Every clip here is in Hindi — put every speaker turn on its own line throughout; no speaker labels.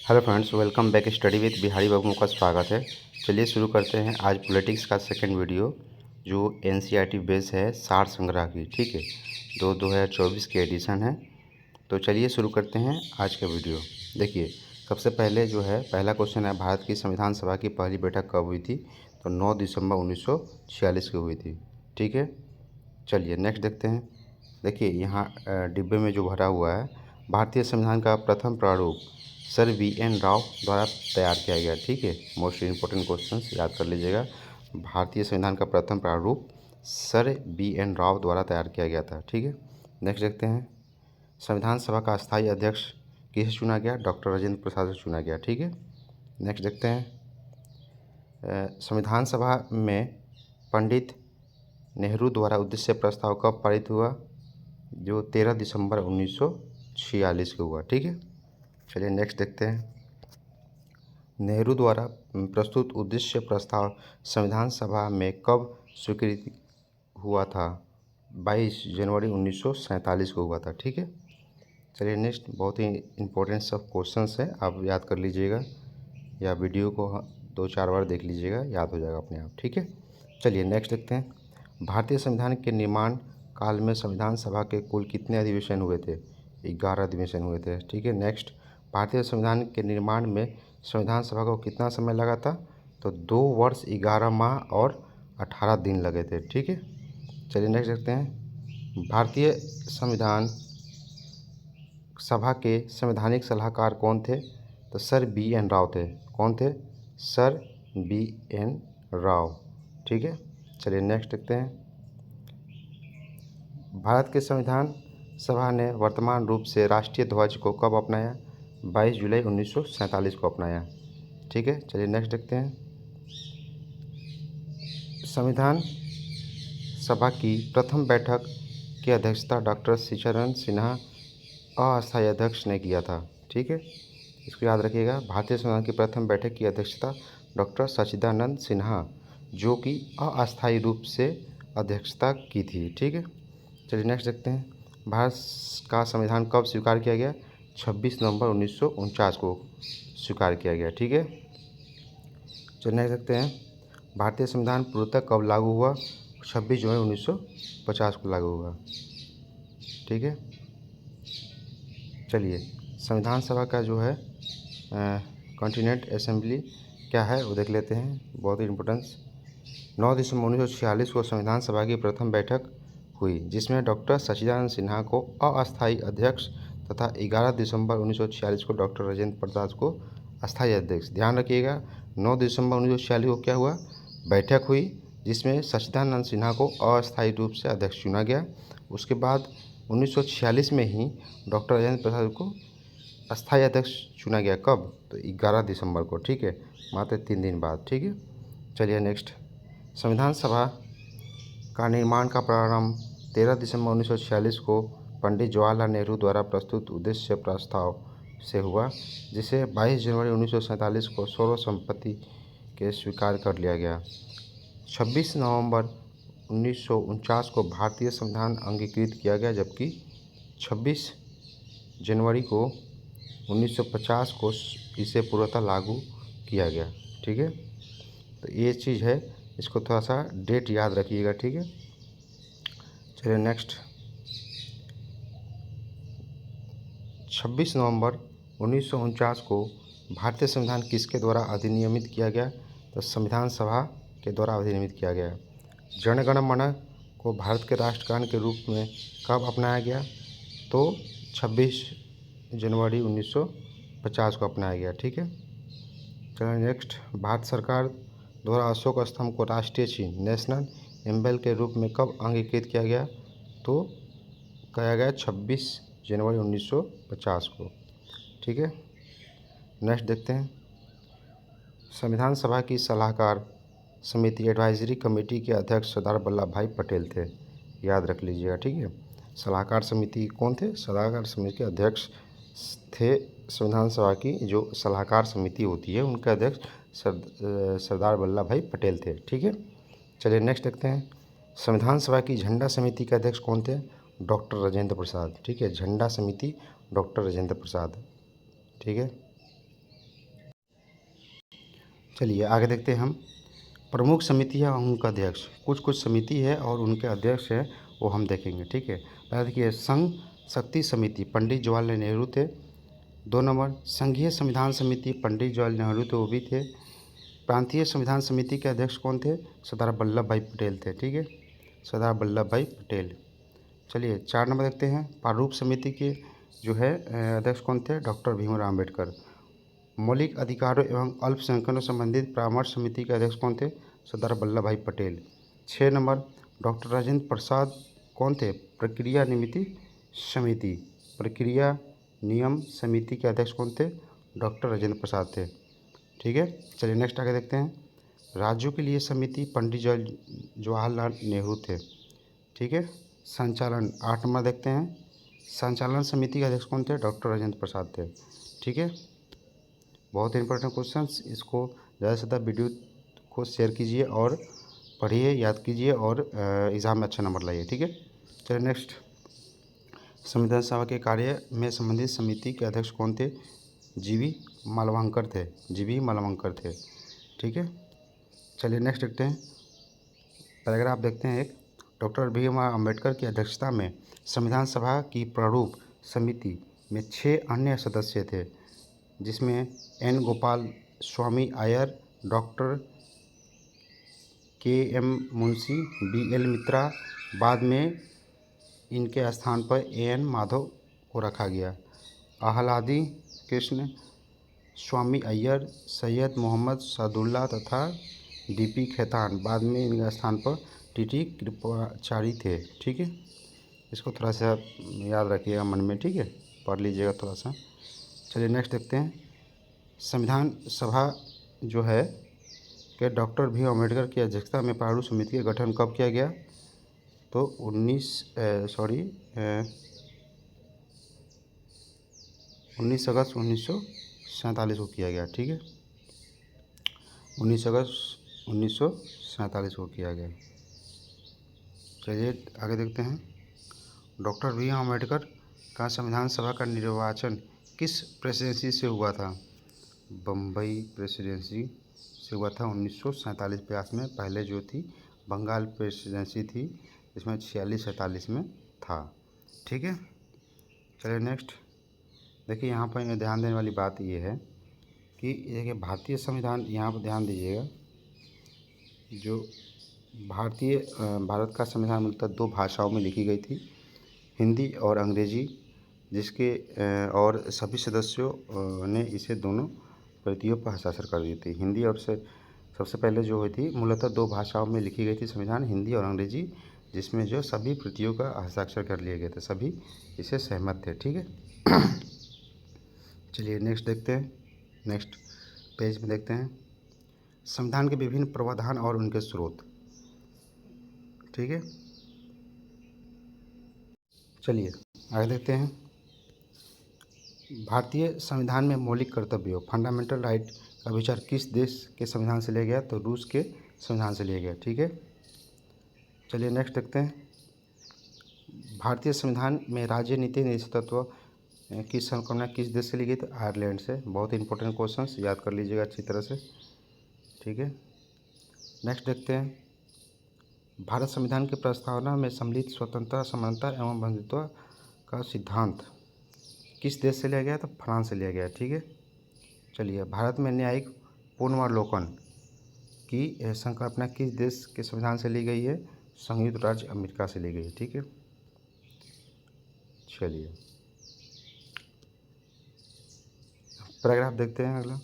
Hello friends, welcome back study with Bihari Babu का स्वागत है। चलिए शुरू करते हैं आज पॉलिटिक्स का सेकंड वीडियो जो एनसीईआरटी बेस है सार संग्रह की। ठीक है, 2024 की एडिशन है। तो चलिए शुरू करते हैं आज का वीडियो। देखिए, सबसे पहले जो है पहला क्वेश्चन है, भारत की संविधान सभा की पहली बैठक कब हुई थी? तो 9 दिसंबर 1946 को हुई थी। ठीक है, चलिए नेक्स्ट देखते हैं। देखिए यहाँ डिब्बे में जो भरा हुआ है, भारतीय संविधान का प्रथम प्रारूप सर वी.एन. राव द्वारा तैयार किया गया। ठीक है, मोस्ट इम्पोर्टेंट क्वेश्चंस याद कर लीजिएगा। भारतीय संविधान का प्रथम प्रारूप सर वी.एन. राव द्वारा तैयार किया गया था। ठीक है, नेक्स्ट देखते हैं। संविधान सभा का स्थायी अध्यक्ष किसे चुना गया? डॉक्टर राजेंद्र प्रसाद से चुना गया। ठीक है, नेक्स्ट देखते हैं। संविधान सभा में पंडित नेहरू द्वारा उद्देश्य प्रस्ताव कब पारित हुआ? जो 13 दिसंबर 1946 को हुआ। ठीक है, चलिए नेक्स्ट देखते हैं। नेहरू द्वारा प्रस्तुत उद्देश्य प्रस्ताव संविधान सभा में कब स्वीकृत हुआ था? 22 जनवरी 1947 को हुआ था। ठीक है, चलिए नेक्स्ट, बहुत ही इम्पोर्टेंट सब क्वेश्चंस हैं, आप याद कर लीजिएगा या वीडियो को 2-4 बार देख लीजिएगा, याद हो जाएगा अपने आप। ठीक है, चलिए नेक्स्ट देखते हैं। भारतीय संविधान के निर्माण काल में संविधान सभा के कुल कितने अधिवेशन हुए थे? 11 अधिवेशन हुए थे। ठीक है, नेक्स्ट, भारतीय संविधान के निर्माण में संविधान सभा को कितना समय लगा था? तो 2 वर्ष 11 माह और 18 दिन लगे थे। ठीक है, चलिए नेक्स्ट देखते हैं। भारतीय संविधान सभा के संवैधानिक सलाहकार कौन थे? तो सर वी.एन. राव थे। कौन थे? Sir VN. राव। ठीक है, चलिए नेक्स्ट देखते हैं। भारत के संविधान सभा ने वर्तमान रूप से राष्ट्रीय ध्वज को कब अपनाया? 22 जुलाई 1947 को अपनाया। ठीक है, चलिए नेक्स्ट देखते हैं। संविधान सभा की प्रथम बैठक की अध्यक्षता डॉक्टर शिवचरण सिन्हा अस्थायी अध्यक्ष ने किया था। ठीक है, इसको याद रखिएगा। भारतीय संविधान की प्रथम बैठक की अध्यक्षता डॉक्टर सच्चिदानंद सिन्हा, जो कि अस्थायी रूप से अध्यक्षता की थी। ठीक है, चलिए नेक्स्ट देखते हैं। भारत का संविधान कब स्वीकार किया गया? 26 नवंबर 1949 को स्वीकार किया गया। ठीक है, चलिए नेक्स्ट देखते हैं। भारतीय संविधान पूर्णतः कब लागू हुआ? 26 जनवरी 1950 को लागू हुआ। ठीक है, चलिए संविधान सभा का जो है कॉन्टिनेंट असेंबली क्या है वो देख लेते हैं, बहुत ही इम्पोर्टेंस। 9 दिसंबर 1946 को संविधान सभा की प्रथम बैठक हुई, जिसमें डॉक्टर सच्चिदानंद सिन्हा को अस्थायी अध्यक्ष तथा 11 दिसंबर 1946 को डॉक्टर राजेंद्र प्रसाद को अस्थायी अध्यक्ष। ध्यान रखिएगा, 9 दिसंबर 1946 को क्या हुआ? बैठक हुई, जिसमें सच्चिदानंद सिन्हा को अस्थायी रूप से अध्यक्ष चुना गया। उसके बाद 1946 में ही डॉक्टर राजेंद्र प्रसाद को अस्थायी अध्यक्ष चुना गया। कब? तो 11 दिसंबर को। ठीक है, मात्र 3 दिन बाद। ठीक है, चलिए नेक्स्ट। संविधान सभा का निर्माण का प्रारंभ 13 दिसंबर 1946 को पंडित जवाहरलाल नेहरू द्वारा प्रस्तुत उद्देश्य प्रस्ताव से हुआ, जिसे 22 जनवरी 1947 को सर्वसम्मति के स्वीकार कर लिया गया। 26 नवंबर 1949 को भारतीय संविधान अंगीकृत किया गया, जबकि 26 जनवरी को 1950 को इसे पूर्णतः लागू किया गया। ठीक है, तो ये चीज़ है, इसको थोड़ा सा डेट याद रखिएगा। ठीक है, चलिए नेक्स्ट। 26 नवंबर 1949 को भारतीय संविधान किसके द्वारा अधिनियमित किया गया? तो संविधान सभा के द्वारा अधिनियमित किया गया। जन गण मन को भारत के राष्ट्रगान के रूप में कब अपनाया गया? तो 26 जनवरी 1950 को अपनाया गया। ठीक है, चलिए नेक्स्ट। भारत सरकार द्वारा अशोक स्तंभ को राष्ट्रीय चिन्ह नेशनल एम्बल के रूप में कब अंगीकृत किया गया? तो किया गया 26 जनवरी 1950 को। ठीक है, नेक्स्ट देखते हैं। संविधान सभा की सलाहकार समिति एडवाइजरी कमेटी के अध्यक्ष सरदार वल्लभ भाई पटेल थे, याद रख लीजिएगा। ठीक है, सलाहकार समिति कौन थे? सलाहकार समिति के अध्यक्ष थे, संविधान सभा की जो सलाहकार समिति होती है उनके अध्यक्ष सरदार वल्लभ भाई पटेल थे। ठीक है, चलिए नेक्स्ट देखते हैं। संविधान सभा की झंडा समिति के अध्यक्ष कौन थे? डॉक्टर राजेंद्र प्रसाद। ठीक है, झंडा समिति डॉक्टर राजेंद्र प्रसाद। ठीक है, चलिए आगे देखते हैं हम प्रमुख समिति है और उनका अध्यक्ष। कुछ समिति है और उनके अध्यक्ष है, वो हम देखेंगे। ठीक है, पहले देखिए संघ शक्ति समिति, पंडित जवाहरलाल नेहरू थे। 2 नंबर संघीय संविधान समिति, पंडित जवाहरलाल नेहरू थे, वो भी थे। प्रांतीय संविधान समिति के अध्यक्ष कौन थे? सरदार वल्लभ भाई पटेल थे। ठीक है, सरदार वल्लभ भाई पटेल। चलिए 4 नंबर देखते हैं प्रारूप समिति के जो है अध्यक्ष कौन थे? डॉक्टर भीमराव अम्बेडकर। मौलिक अधिकारों एवं अल्पसंख्यकों से संबंधित परामर्श समिति के अध्यक्ष कौन थे? सरदार वल्लभ भाई पटेल। 6 नंबर डॉक्टर राजेंद्र प्रसाद कौन थे? प्रक्रिया नियम समिति के अध्यक्ष कौन थे? डॉक्टर राजेंद्र प्रसाद थे। ठीक है, चलिए नेक्स्ट आगे देखते हैं राज्यों के लिए समिति, पंडित जवाहरलाल नेहरू थे। ठीक है, संचालन 8 नंबर देखते हैं संचालन समिति के अध्यक्ष कौन थे? डॉक्टर राजेंद्र प्रसाद थे। ठीक है, बहुत इंपॉर्टेंट क्वेश्चंस, इसको ज़्यादा से ज़्यादा वीडियो को शेयर कीजिए और पढ़िए, याद कीजिए और एग्ज़ाम में अच्छा नंबर लाइए। ठीक है, चलिए नेक्स्ट संविधान सभा के कार्य में संबंधित समिति के अध्यक्ष कौन थे? जीवी मालवंकर थे। ठीक है, चलिए नेक्स्ट देखते हैं पैराग्राफ देखते हैं एक डॉक्टर भीमराव अम्बेडकर की अध्यक्षता में संविधान सभा की प्रारूप समिति में 6 अन्य सदस्य थे, जिसमें N Gopal Swami Iyer, doctor K M. Munshi, B L. Mitra. बाद में इनके स्थान पर ए.एन. माधव को रखा गया। आह्लादी कृष्ण स्वामी अय्यर, सैयद मोहम्मद सादुल्ला तथा डी.पी. खेतान। बाद में इनके स्थान पर टी.टी. कृपाचारी थे। ठीक है, इसको थोड़ा सा याद रखिएगा मन में। ठीक है, पढ़ लीजिएगा थोड़ा सा। चलिए नेक्स्ट देखते हैं संविधान सभा जो है कि डॉक्टर भीमराव अम्बेडकर की अध्यक्षता में प्रारूप समिति का गठन कब किया गया? तो 19 अगस्त 1947 को किया गया। ठीक है, 19 अगस्त 1947 को किया गया। चलिए आगे देखते हैं डॉक्टर भीमराव अम्बेडकर का संविधान सभा का निर्वाचन किस प्रेसिडेंसी से हुआ था? बम्बई प्रेसिडेंसी से हुआ था 1947 में। पहले जो थी बंगाल प्रेसिडेंसी थी, इसमें 46-47 में था। ठीक है, चलिए नेक्स्ट देखिए यहाँ पर ध्यान देने वाली बात ये है कि देखिए भारतीय संविधान, यहाँ पर ध्यान दीजिएगा, जो भारत का संविधान मूलतः 2 भाषाओं में लिखी गई थी, हिंदी और अंग्रेजी, जिसके और सभी सदस्यों ने इसे दोनों प्रतियों पर हस्ताक्षर कर दी थी। हिंदी और सबसे पहले जो हुई थी मूलतः 2 भाषाओं में लिखी गई थी संविधान, हिंदी और अंग्रेजी, जिसमें जो सभी प्रतियों का हस्ताक्षर कर लिए गए थे, सभी इसे सहमत थे। ठीक है, चलिए नेक्स्ट देखते हैं, नेक्स्ट पेज में देखते हैं संविधान के विभिन्न प्रावधान और उनके स्रोत। ठीक है, चलिए आगे देखते हैं भारतीय संविधान में मौलिक कर्तव्यों, फंडामेंटल राइट का विचार किस देश के संविधान से लिया गया? तो रूस के संविधान से लिया गया। ठीक है, चलिए नेक्स्ट देखते हैं भारतीय संविधान में राज्य नीति निश्चितत्व की संकल्पना किस देश से ली गई? तो आयरलैंड से। बहुत इंपॉर्टेंट क्वेश्चंस, याद कर लीजिएगा अच्छी तरह से। ठीक है, नेक्स्ट देखते हैं भारत संविधान की प्रस्तावना में सम्मिलित स्वतंत्रता, समानता एवं बंधुत्व का सिद्धांत किस देश से लिया गया? तो फ्रांस से लिया गया। ठीक है, चलिए भारत में न्यायिक पुनर्वलोकन की संकल्पना किस देश के संविधान से ली गई है? संयुक्त राज्य अमेरिका से ली गई है। ठीक है, चलिए पैराग्राफ देखते हैं अगला।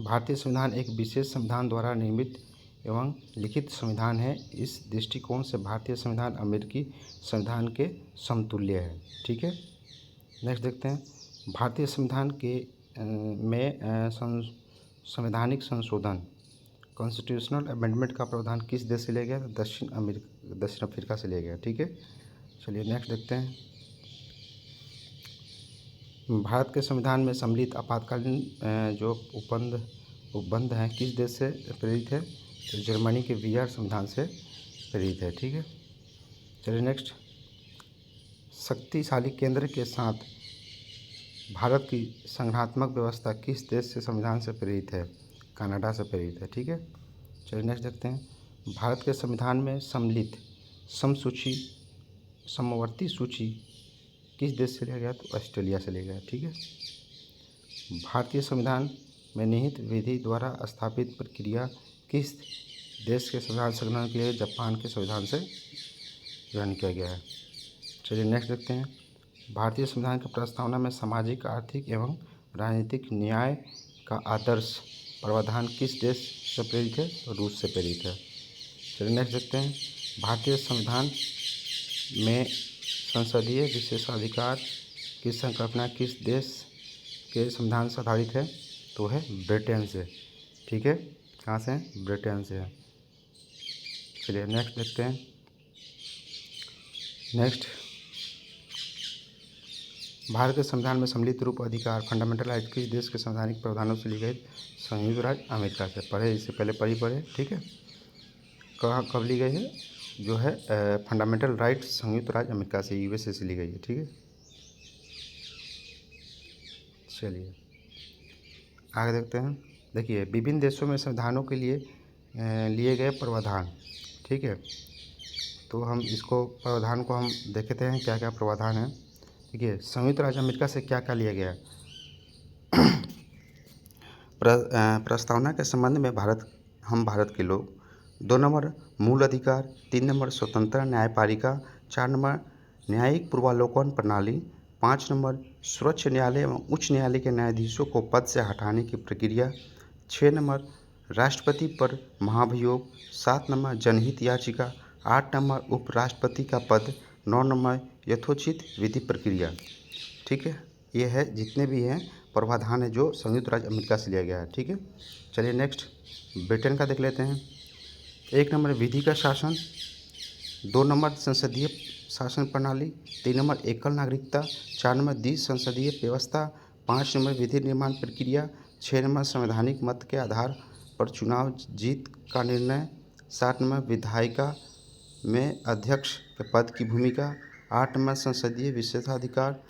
भारतीय संविधान एक विशेष संविधान द्वारा निर्मित एवं लिखित संविधान है। इस दृष्टिकोण से भारतीय संविधान अमेरिकी संविधान के समतुल्य है। ठीक है, नेक्स्ट देखते हैं भारतीय संविधान के में संवैधानिक संशोधन, कॉन्स्टिट्यूशनल अमेंडमेंट का प्रावधान किस देश से लिया गया? दक्षिण अफ्रीका से लिया गया। ठीक है, चलिए नेक्स्ट देखते हैं भारत के संविधान में सम्मिलित आपातकालीन जो उपबंध हैं किस देश से प्रेरित है? तो जर्मनी के वीयर संविधान से प्रेरित है। ठीक है, चलिए नेक्स्ट शक्तिशाली केंद्र के साथ भारत की संघटनात्मक व्यवस्था किस देश से संविधान से प्रेरित है? कनाडा से प्रेरित है। ठीक है, चलिए नेक्स्ट देखते हैं। भारत के संविधान में सम्मिलित समसूची समवर्ती सूची किस देश से लिया गया? तो ऑस्ट्रेलिया से लिया गया। ठीक है, भारतीय संविधान में निहित विधि द्वारा स्थापित प्रक्रिया किस देश के संविधान से ग्रहण किया गया? जापान के संविधान से ग्रहण किया गया है। चलिए नेक्स्ट देखते हैं। भारतीय संविधान की प्रस्तावना में सामाजिक, आर्थिक एवं राजनीतिक न्याय का आदर्श प्रावधान किस देश से प्रेरित है? रूस से प्रेरित है। चलिए नेक्स्ट देखते हैं। भारतीय संविधान में संसदीय विशेषाधिकार की संकल्पना किस देश के संविधान से आधारित है? तो है ब्रिटेन से। ठीक है, कहाँ से है? ब्रिटेन से है। चलिए नेक्स्ट देखते हैं। नेक्स्ट, भारत के संविधान में सम्मिलित रूप अधिकार फंडामेंटल राइट किस देश के संवैधानिक प्रावधानों से ली गई? संयुक्त राज्य अमेरिका से। पढ़े, इससे पहले पढ़े। ठीक है, कब ली गई है? जो है फंडामेंटल राइट संयुक्त राज्य अमेरिका से, यूएसए से ली गई है। ठीक है, चलिए आगे देखते हैं। देखिए, विभिन्न देशों में संविधानों के लिए लिए गए प्रावधान। ठीक है, तो हम इसको प्रावधान को हम देखते हैं क्या क्या प्रावधान है। देखिए, संयुक्त राज्य अमेरिका से क्या क्या लिया गया है। प्रस्तावना के संबंध में भारत के लोग। 2 नंबर मूल अधिकार। 3 नंबर स्वतंत्र न्यायपालिका। 4 नंबर न्यायिक पूर्वावलोकन प्रणाली। 5 नंबर सर्वोच्च न्यायालय एवं उच्च न्यायालय के न्यायाधीशों को पद से हटाने की प्रक्रिया। 6 नंबर राष्ट्रपति पर महाभियोग। 7 नंबर जनहित याचिका। 8 नंबर उपराष्ट्रपति का पद। 9 नंबर यथोचित विधि प्रक्रिया। ठीक है, ये है जितने भी हैं प्रावधान है जो संयुक्त राज्य अमेरिका से लिया गया है। ठीक है, चलिए नेक्स्ट ब्रिटेन का देख लेते हैं। 1 नंबर विधि का शासन। 2 नंबर संसदीय शासन प्रणाली। 3 नंबर एकल नागरिकता। 4 नंबर द्वि संसदीय व्यवस्था। 5 नंबर विधि निर्माण प्रक्रिया। 6 नंबर संवैधानिक मत के आधार पर चुनाव जीत का निर्णय। 7 नंबर विधायिका में अध्यक्ष के पद की भूमिका। 8 नंबर संसदीय विशेषाधिकार।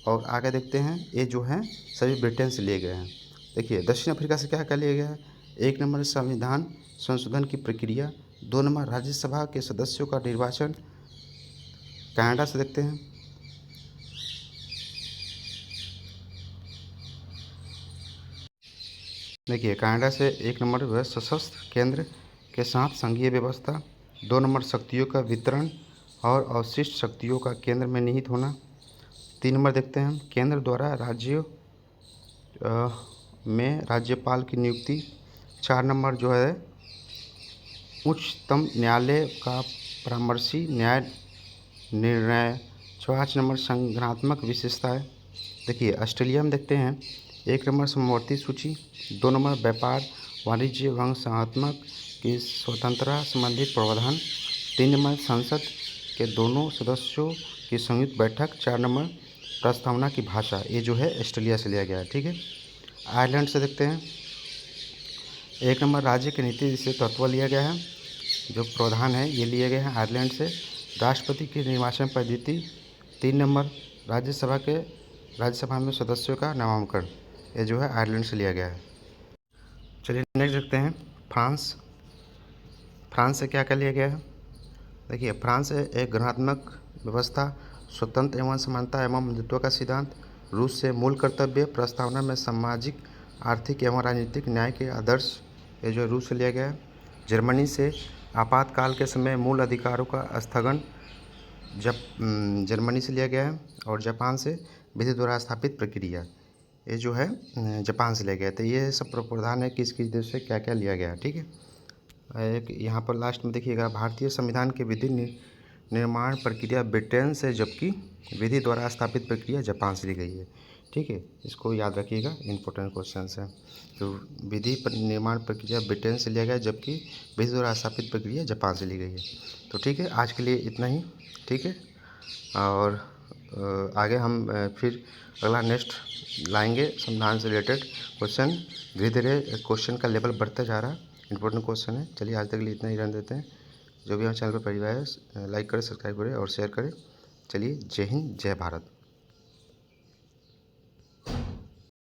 और आगे देखते हैं, ये जो हैं सभी ब्रिटेन से लिए गए हैं। देखिए, दक्षिण अफ्रीका से क्या क्या लिया गया है। 1 नंबर संविधान संशोधन की प्रक्रिया। 2 नंबर राज्यसभा के सदस्यों का निर्वाचन। कनाडा से देखते हैं। देखिए, कनाडा से 1 नंबर वह सशस्त्र केंद्र के साथ संघीय व्यवस्था। 2 नंबर शक्तियों का वितरण और अवशिष्ट शक्तियों का केंद्र में निहित होना। 3 नंबर देखते हैं, केंद्र द्वारा राज्यों में राज्यपाल की नियुक्ति। 4 नंबर जो है उच्चतम न्यायालय का परामर्शी न्याय निर्णय। 5 नंबर संगठनात्मक विशेषताएं। देखिए, ऑस्ट्रेलिया में देखते हैं। 1 नंबर समवर्ती सूची। 2 नंबर व्यापार वाणिज्य एवं संगठनात्मक की स्वतंत्रता संबंधित प्रावधान। 3 नंबर संसद के दोनों सदस्यों की संयुक्त बैठक। 4 नंबर प्रस्तावना की भाषा। ये जो है ऑस्ट्रेलिया से लिया गया है। ठीक है, आयरलैंड से देखते हैं। 1 नंबर राज्य के नीति से तत्व लिया गया है, जो प्रावधान है ये लिए गए हैं आयरलैंड से। राष्ट्रपति की निर्वाचन पद्धति। 3 नंबर राज्यसभा में सदस्यों का नामांकन। ये जो है आयरलैंड से लिया गया है। चलिए नेक्स्ट देखते हैं। फ्रांस से क्या क्या लिया गया है। देखिए, फ्रांस से एक गणनात्मक व्यवस्था, स्वतंत्र एवं समानता एवं बंधुत्व का सिद्धांत। रूस से मूल कर्तव्य प्रस्तावना में सामाजिक, आर्थिक एवं राजनीतिक न्याय के आदर्श। ये जो रूस से लिया गया है। जर्मनी से आपातकाल के समय मूल अधिकारों का स्थगन, जर्मनी से लिया गया है। और जापान से विधि द्वारा स्थापित प्रक्रिया, ये जो है जापान से लिया गया है। तो ये सब प्रावधान है किस किस देश से क्या क्या लिया गया है। ठीक है, एक यहाँ पर लास्ट में देखिएगा, भारतीय संविधान की विधि निर्माण प्रक्रिया ब्रिटेन से, जबकि विधि द्वारा स्थापित प्रक्रिया जापान से ली गई है। ठीक है, इसको याद रखिएगा, इंपॉर्टेंट क्वेश्चन है। तो विधि निर्माण प्रक्रिया ब्रिटेन से लिया गया, जबकि विधि द्वारा स्थापित प्रक्रिया जापान से ली गई है। तो ठीक है, आज के लिए इतना ही। ठीक है, और आगे हम फिर अगला नेक्स्ट लाएंगे संविधान से रिलेटेड क्वेश्चन। धीरे धीरे क्वेश्चन का लेवल बढ़ता जा रहा है, इंपॉर्टेंट क्वेश्चन है। चलिए आज तक के लिए इतना ही रहने देते हैं। जो भी हमारे चैनल पर पहली बार है, लाइक करें, सब्सक्राइब करें और शेयर करें। चलिए, जय हिंद, जय भारत।